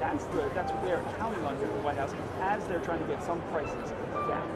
That's what they're counting on here at the White House as they're trying to get some prices down.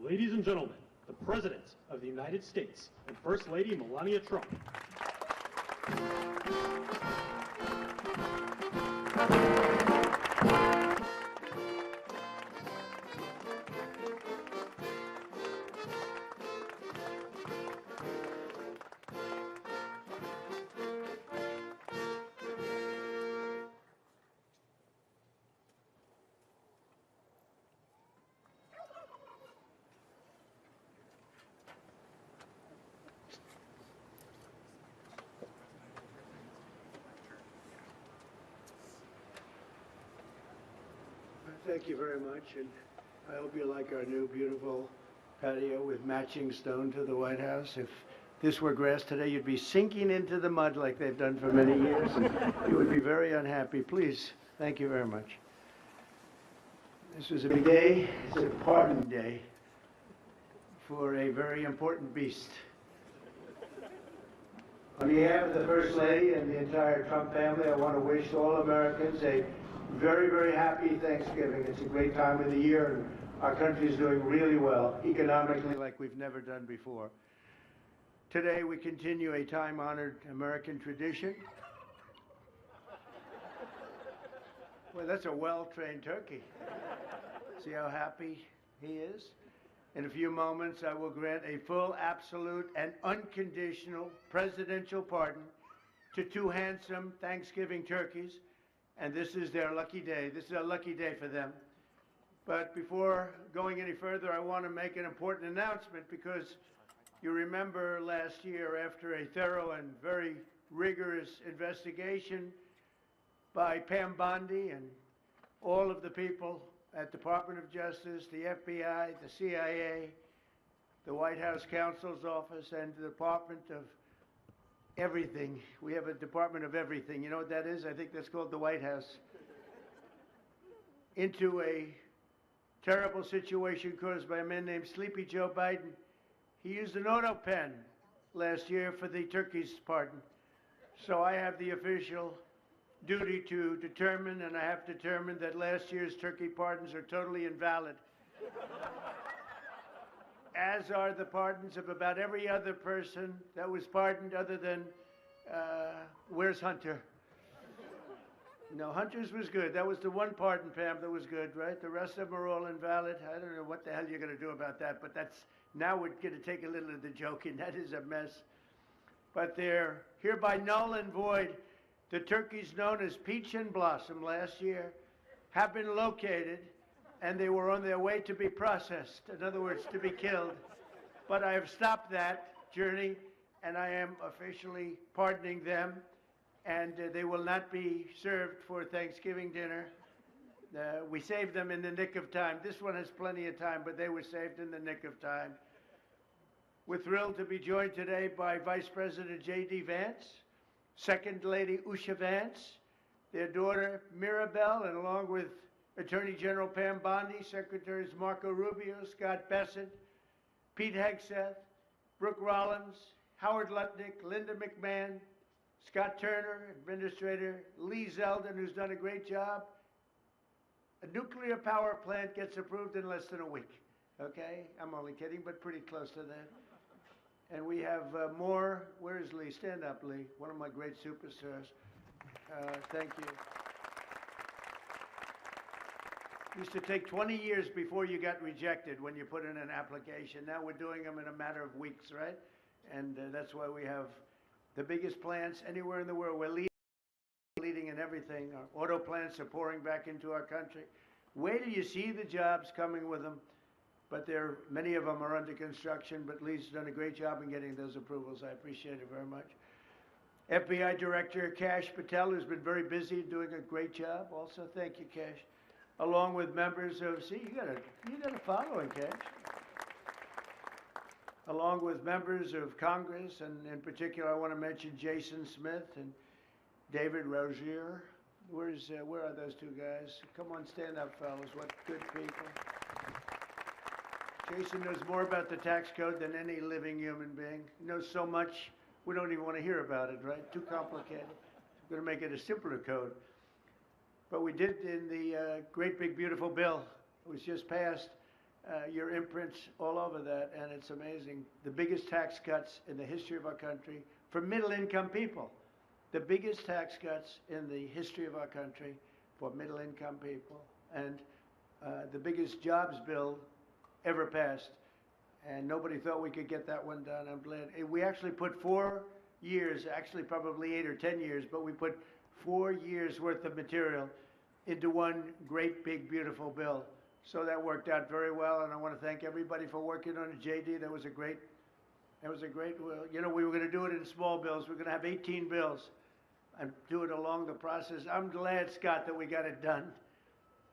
Ladies and gentlemen, the President of the United States and First Lady Melania Trump. Thank you very much, and I hope you like our new beautiful patio with matching stone to the White House. If this were grass today, you'd be sinking into the mud like they've done for many years, and you would be very unhappy. Please, thank you very much. This was a big day. It's a pardon day. for a very important beast. On behalf of the First Lady and the entire Trump family, I want to wish all Americans a very, very happy Thanksgiving. It's a great time of the year, and our country is doing really well, economically, like we've never done before. Today, we continue a time-honored American tradition. Well, that's a well-trained turkey. See how happy he is? In a few moments, I will grant a full, absolute, and unconditional presidential pardon to two handsome Thanksgiving turkeys, and this is their lucky day. This is a lucky day for them. But before going any further, I want to make an important announcement, because you remember last year, after a thorough and very rigorous investigation by Pam Bondi and all of the people at Department of Justice, the FBI, the CIA, the White House Counsel's Office, and the Department of Everything. We have a Department of Everything. You know what that is? I think that's called the White House. Into a terrible situation caused by a man named Sleepy Joe Biden. He used an auto pen last year for the turkey's pardon. So I have the official duty to determine, and I have determined that last year's turkey pardons are totally invalid, as are the pardons of about every other person that was pardoned other than, where's Hunter? No, Hunter's was good. That was the one pardon, Pam, that was good, right? The rest of them are all invalid. I don't know what the hell you're going to do about that, but that's, now we're going to take a little of the joking. That is a mess. But they're hereby null and void. The turkeys known as Peach and Blossom last year have been located, and they were on their way to be processed, in other words, to be killed. But I have stopped that journey, and I am officially pardoning them, and they will not be served for Thanksgiving dinner. We saved them in the nick of time. This one has plenty of time, but they were saved in the nick of time. We're thrilled to be joined today by Vice President J.D. Vance, Second Lady Usha Vance, their daughter Mirabelle, and along with Attorney General Pam Bondi, Secretaries Marco Rubio, Scott Bessent, Pete Hegseth, Brooke Rollins, Howard Lutnick, Linda McMahon, Scott Turner, Administrator Lee Zeldin, who's done a great job. A nuclear power plant gets approved in less than a week, okay? I'm only kidding, but pretty close to that. And we have more. Where is Lee? Stand up, Lee. One of my great superstars. Thank you. It used to take 20 years before you got rejected when you put in an application. Now we're doing them in a matter of weeks, right? And that's why we have the biggest plants anywhere in the world. We're leading in everything. Our auto plants are pouring back into our country. Wait till you see the jobs coming with them. But many of them are under construction, but Lee's done a great job in getting those approvals. I appreciate it very much. FBI Director Kash Patel, who's been very busy doing a great job. Also, thank you, Kash. Along with members of, see, you got a following, Kash. Along with members of Congress, and in particular, I want to mention Jason Smith and David Rozier. Where are those two guys? Come on, stand up, fellas. What good people. Jason knows more about the tax code than any living human being. He knows so much, we don't even want to hear about it, right? Too complicated. We're going to make it a simpler code. But we did in the great big beautiful bill. It was just passed. Your imprints all over that, and it's amazing. The biggest tax cuts in the history of our country for middle-income people. The biggest tax cuts in the history of our country for middle-income people. And the biggest jobs bill ever passed, and nobody thought we could get that one done. I'm glad. We actually put 4 years, actually probably 8 or 10 years, but we put 4 years worth of material into one great, big, beautiful bill. So that worked out very well, and I want to thank everybody for working on it. JD, that was a great, well, you know, we were going to do it in small bills. We're going to have 18 bills and do it along the process. I'm glad, Scott, that we got it done.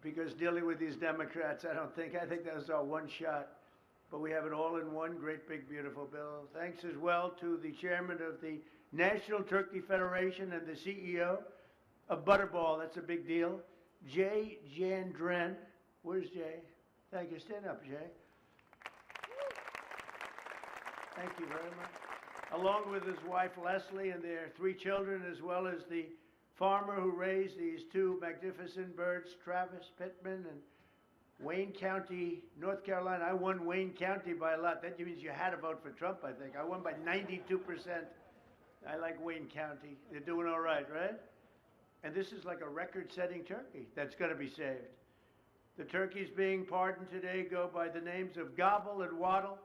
Because dealing with these Democrats, I think that was our one shot. But we have it all in one great, big, beautiful bill. Thanks as well to the chairman of the National Turkey Federation and the CEO of Butterball. That's a big deal. Jay Jandren. Where's Jay? Thank you. Stand up, Jay. Thank you very much. Along with his wife Leslie and their 3 children, as well as the farmer who raised these 2 magnificent birds, Travis Pittman and Wayne County, North Carolina. I won Wayne County by a lot. That means you had to vote for Trump, I think. I won by 92%. I like Wayne County. They're doing all right, right? And this is like a record-setting turkey that's going to be saved. The turkeys being pardoned today go by the names of Gobble and Waddle.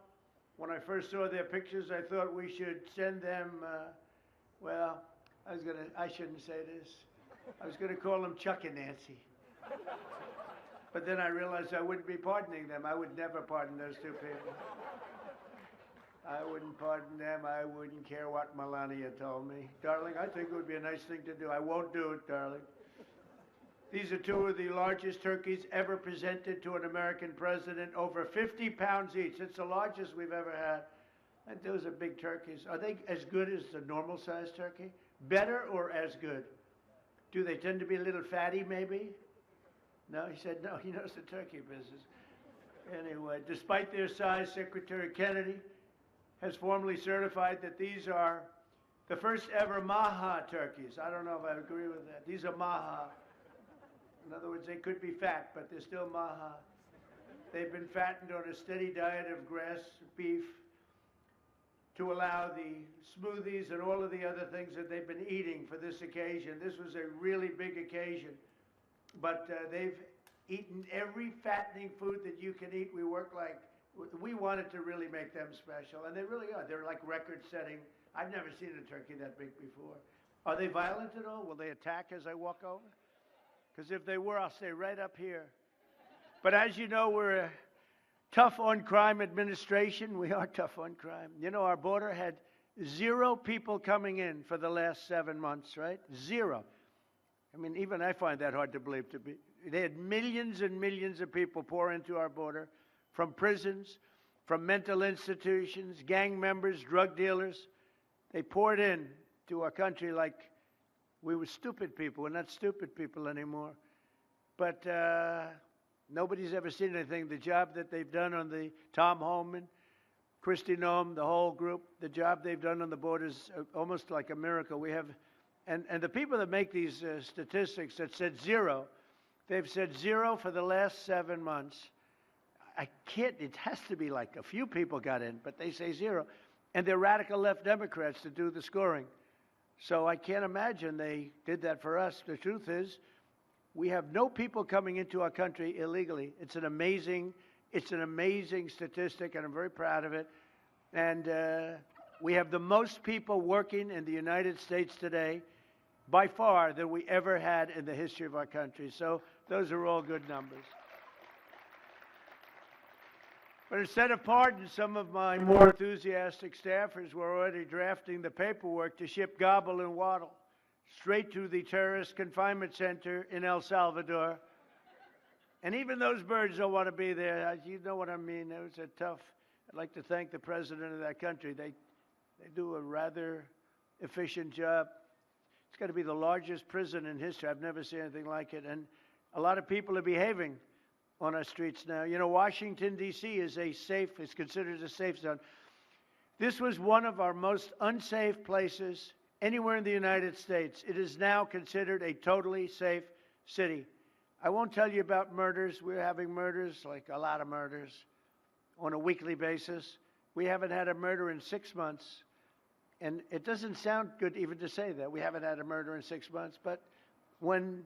When I first saw their pictures, I thought we should send them, well, I shouldn't say this. I was going to call them Chuck and Nancy. But then I realized I wouldn't be pardoning them. I would never pardon those 2 people. I wouldn't pardon them. I wouldn't care what Melania told me. Darling, I think it would be a nice thing to do. I won't do it, darling. These are 2 of the largest turkeys ever presented to an American president, over 50 pounds each. It's the largest we've ever had. And those are big turkeys. Are they as good as the normal-sized turkey? Better or as good? Do they tend to be a little fatty, maybe? No, he said no. He knows the turkey business. Anyway, despite their size, Secretary Kennedy has formally certified that these are the first ever Maha turkeys. I don't know if I agree with that. These are Maha. In other words, they could be fat, but they're still Maha. They've been fattened on a steady diet of grass, beef, to allow the smoothies and all of the other things that they've been eating for this occasion. This was a really big occasion. But they've eaten every fattening food that you can eat. We wanted to really make them special, and they really are. They're like record-setting. I've never seen a turkey that big before. Are they violent at all? Will they attack as I walk over? Because if they were, I'll stay right up here. But as you know, we're a tough-on-crime administration. We are tough on crime. You know, our border had 0 people coming in for the last 7 months, right? 0. I mean, even I find that hard to believe. They had millions and millions of people pour into our border from prisons, from mental institutions, gang members, drug dealers. They poured in to our country like we were stupid people. We're not stupid people anymore. But nobody's ever seen anything. The job that they've done on the Tom Homan, Kristi Noem, the whole group, the job they've done on the border is almost like a miracle. We have, and the people that make these statistics that said 0, they've said 0 for the last 7 months. I can't, it has to be like a few people got in, but they say 0. And they're radical left Democrats to do the scoring. So I can't imagine they did that for us. The truth is, we have no people coming into our country illegally. It's an amazing statistic, and I'm very proud of it. And we have the most people working in the United States today, by far, than we ever had in the history of our country. So those are all good numbers. But instead of pardons, some of my more enthusiastic staffers were already drafting the paperwork to ship Gobble and Waddle straight to the terrorist confinement center in El Salvador. And even those birds don't want to be there. You know what I mean? It was a tough. I'd like to thank the president of that country. They do a rather efficient job. It's got to be the largest prison in history. I've never seen anything like it. And a lot of people are behaving on our streets now. You know, Washington, D.C. is considered a safe zone. This was one of our most unsafe places anywhere in the United States. It is now considered a totally safe city. I won't tell you about murders. We're having murders, like a lot of murders, on a weekly basis. We haven't had a murder in 6 months. And it doesn't sound good even to say that. We haven't had a murder in 6 months. But when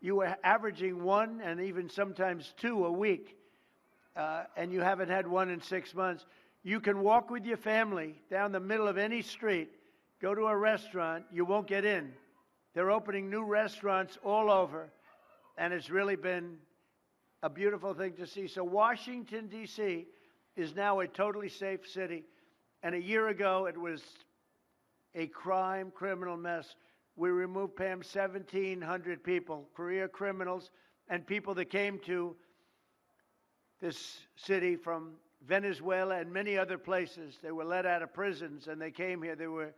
you are averaging 1 and even sometimes 2 a week, and you haven't had 1 in 6 months, you can walk with your family down the middle of any street, go to a restaurant, you won't get in. They're opening new restaurants all over, and it's really been a beautiful thing to see. So Washington, D.C. is now a totally safe city, and a year ago it was a criminal mess. We removed, Pam, 1,700 people, career criminals, and people that came to this city from Venezuela and many other places. They were let out of prisons, and they came here. They were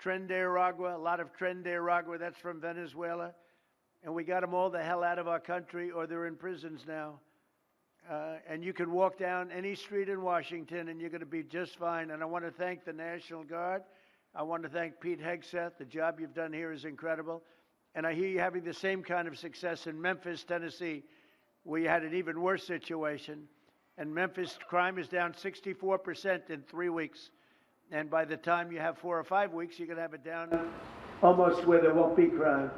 Tren de Aragua, a lot of Tren de Aragua, that's from Venezuela. And we got them all the hell out of our country, or they're in prisons now. and you can walk down any street in Washington and you're going to be just fine. And I want to thank the National Guard. I want to thank Pete Hegseth. The job you've done here is incredible. And I hear you having the same kind of success in Memphis, Tennessee, where you had an even worse situation. And Memphis crime is down 64% in 3 weeks. And by the time you have 4 or 5 weeks, you're going to have it down almost where there won't be crime.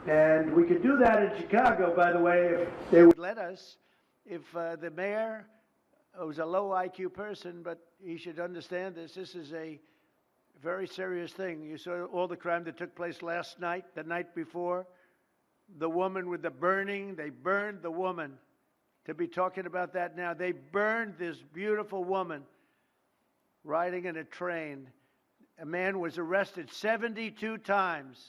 And we could do that in Chicago, by the way, if they would let us. If the mayor, who's a low IQ person, but he should understand this, this is a very serious thing. You saw all the crime that took place last night, the night before. The woman with the burning, they burned the woman. To be talking about that now, they burned this beautiful woman riding in a train. A man was arrested 72 times.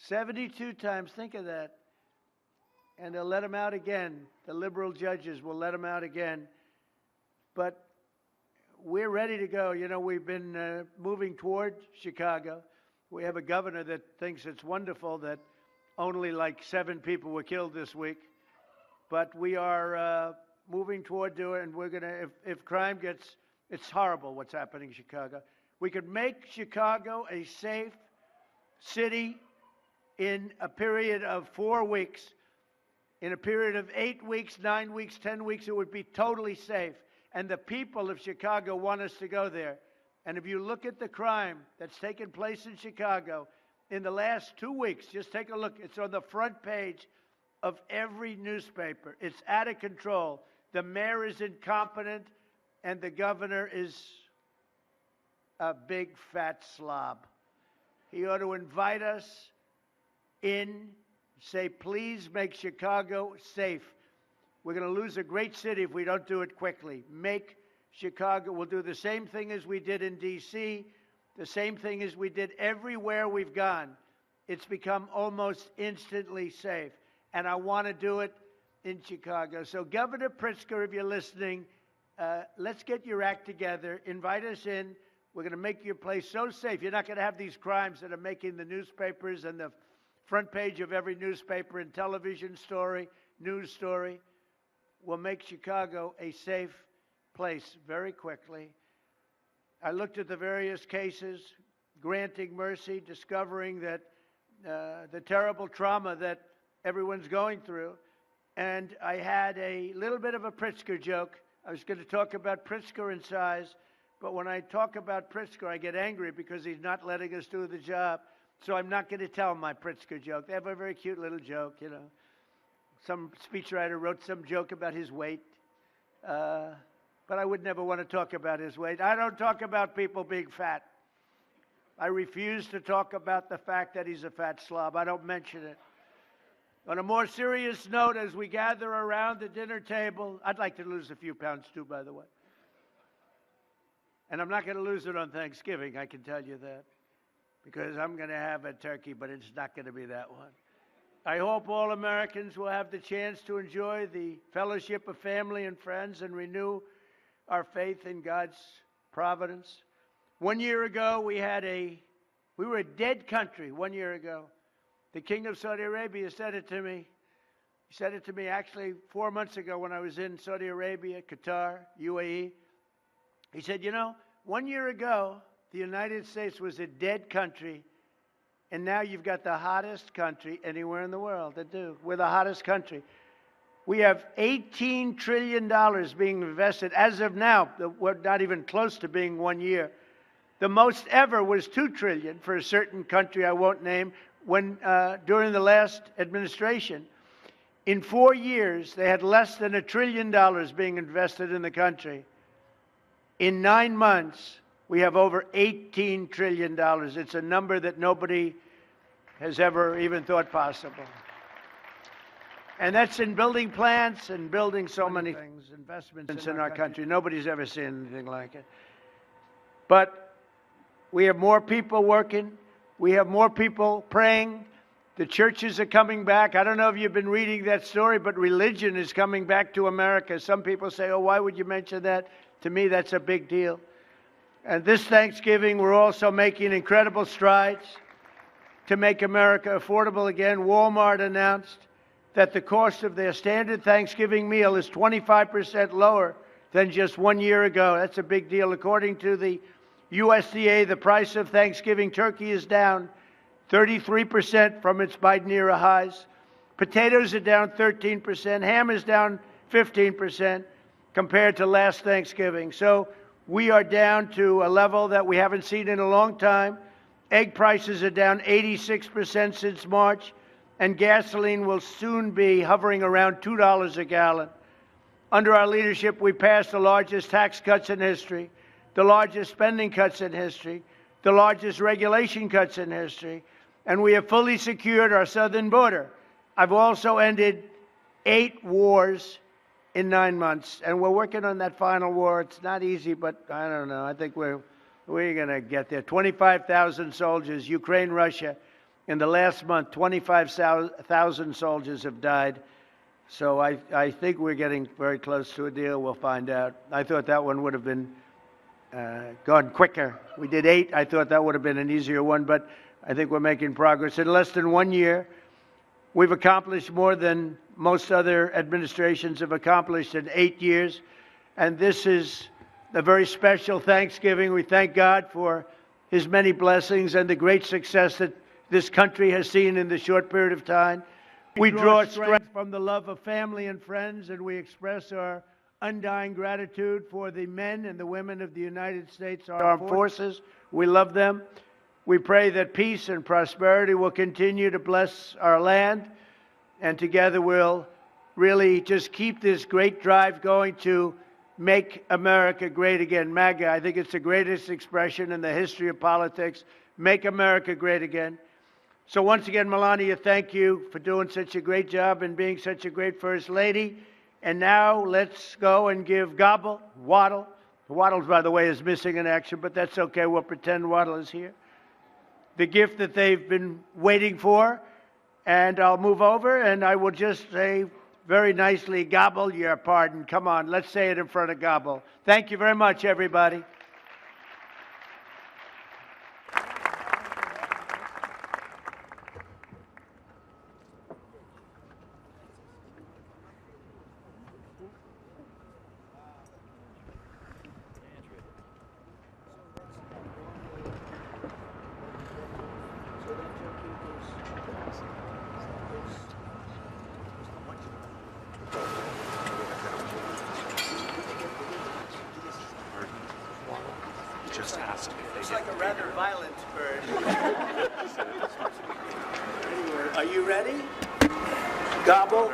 72 times, think of that. And they'll let him out again. The liberal judges will let him out again. But we're ready to go. You know, we've been moving toward Chicago. We have a governor that thinks it's wonderful that only like 7 people were killed this week. But we are moving toward doing it, and we're going to, if crime gets, it's horrible what's happening in Chicago. We could make Chicago a safe city in a period of 4 weeks. In a period of 8 weeks, 9 weeks, 10 weeks, it would be totally safe. And the people of Chicago want us to go there. And if you look at the crime that's taken place in Chicago in the last 2 weeks, just take a look. It's on the front page of every newspaper. It's out of control. The mayor is incompetent, and the governor is a big fat slob. He ought to invite us in, say, please make Chicago safe. We're going to lose a great city if we don't do it quickly. Make Chicago, we'll do the same thing as we did in D.C., the same thing as we did everywhere we've gone. It's become almost instantly safe. And I want to do it in Chicago. So Governor Pritzker, if you're listening, let's get your act together. Invite us in. We're going to make your place so safe. You're not going to have these crimes that are making the newspapers and the front page of every newspaper and television story, news story. We'll make Chicago a safe place very quickly. I looked at the various cases, granting mercy, discovering that the terrible trauma that everyone's going through. And I had a little bit of a Pritzker joke. I was going to talk about Pritzker in size, but when I talk about Pritzker, I get angry because he's not letting us do the job. So I'm not going to tell my Pritzker joke. They have a very cute little joke, you know. Some speechwriter wrote some joke about his weight, but I would never want to talk about his weight. I don't talk about people being fat. I refuse to talk about the fact that he's a fat slob. I don't mention it. On a more serious note, as we gather around the dinner table, I'd like to lose a few pounds too, by the way. And I'm not going to lose it on Thanksgiving, I can tell you that, because I'm going to have a turkey, but it's not going to be that one. I hope all Americans will have the chance to enjoy the fellowship of family and friends and renew our faith in God's providence. 1 year ago, we were a dead country 1 year ago. The King of Saudi Arabia said it to me. He said it to me actually 4 months ago when I was in Saudi Arabia, Qatar, UAE. He said, you know, 1 year ago, the United States was a dead country, and now you've got the hottest country anywhere in the world that do. We're the hottest country. We have $18 trillion being invested. As of now, we're not even close to being 1 year. The most ever was $2 trillion for a certain country I won't name when during the last administration. In 4 years, they had less than $1 trillion being invested in the country. In 9 months, we have over $18 trillion. It's a number that nobody has ever even thought possible. And that's in building plants and building so many things, investments in our country. Nobody's ever seen anything like it. But we have more people working. We have more people praying. The churches are coming back. I don't know if you've been reading that story, but religion is coming back to America. Some people say, oh, why would you mention that? To me, that's a big deal. And this Thanksgiving, we're also making incredible strides to make America affordable again. Walmart announced that the cost of their standard Thanksgiving meal is 25% lower than just 1 year ago. That's a big deal. According to the USDA, the price of Thanksgiving turkey is down 33% from its Biden era highs. Potatoes are down 13%. Ham is down 15% compared to last Thanksgiving. So we are down to a level that we haven't seen in a long time. Egg prices are down 86% since March, and gasoline will soon be hovering around $2 a gallon. Under our leadership, we passed the largest tax cuts in history, the largest spending cuts in history, the largest regulation cuts in history, and we have fully secured our southern border. I've also ended 8 wars in 9 months, and we're working on that final war. It's not easy, but I don't know. I think we're going to get there. 25,000 soldiers, Ukraine, Russia. In the last month, 25,000 soldiers have died. So I think we're getting very close to a deal. We'll find out. I thought that one would have been gone quicker. We did 8. I thought that would have been an easier one, but I think we're making progress. In less than 1 year, we've accomplished more than most other administrations have accomplished in 8 years. And this is a very special Thanksgiving. We thank God for his many blessings and the great success that this country has seen in the short period of time. We draw strength from the love of family and friends, and we express our undying gratitude for the men and the women of the United States Armed Forces. We love them. We pray that peace and prosperity will continue to bless our land, and together we'll really just keep this great drive going to make America great again. MAGA, I think it's the greatest expression in the history of politics. Make America great again. So once again, Melania, thank you for doing such a great job and being such a great First Lady. And now let's go and give Waddle. Waddle, by the way, is missing in action, but that's okay. We'll pretend Waddle is here. The gift that they've been waiting for. And I'll move over and I will just say very nicely, Gobble your pardon. Come on, let's say it in front of Gobble. Thank you very much, everybody. Just asked if they Looks get like a rather violent bird. Are you ready? Gobble.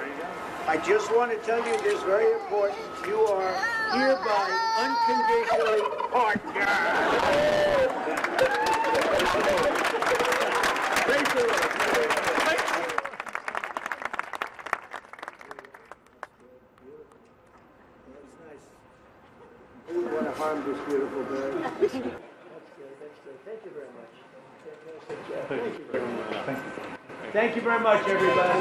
I just want to tell you this very important. You are hereby unconditionally partner. Praise the Lord. I wouldn't want to harm this beautiful bird. That's good. Thank you very much. Thank you very much. Thank you very much, everybody.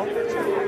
well.